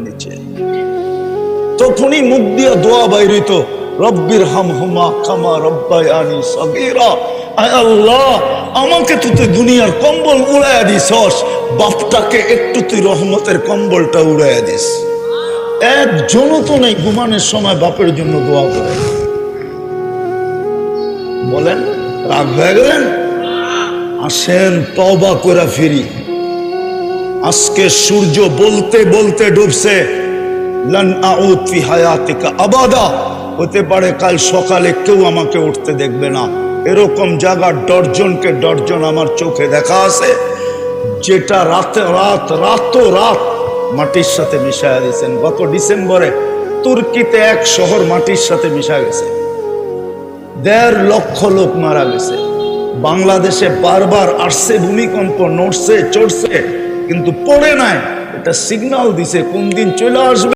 নিচে তখনই মুখ দিয়া দোয়া বাইরিত, রব্বির হামহুমা কামা রব্বায়ানি সগীরা। আয় আল্লাহ, আমাকে তো তুই দুনিয়ার কম্বল উড়াইয়া দিছস, বাপটাকে একটু তুই রহমতের কম্বলটা উড়াইয়া দিস। একজনও তো নেই ঘুমানোর সময় বাপের জন্য দোয়া করে। বলেন রাগ হয়ে গেলেন? আসেন তওবা করে ফিরি। আজকে সূর্য বলতে বলতে ডুবছে, লান আউদ ফি হায়াতিকা আবাদা। হতে পারে কাল সকালে কেউ আমাকে উঠতে দেখবে না। এরকম জায়গা ডর্জনকে ডর্জন আমার চোখে দেখা আছে, যেটা রাত মাটির সাথে মিশাইয়া দিয়েছেন। গত ডিসেম্বরে তুর্কিতে এক শহর মাটির সাথে মিশা গেছে, 1.5 লক্ষ লোক মারা গেছে। বাংলাদেশে বারবার আসছে ভূমিকম্প, নড়ছে চড়ছে, কিন্তু পড়ে নাই। এটা সিগন্যাল দিছে কোন দিন চলে আসবে।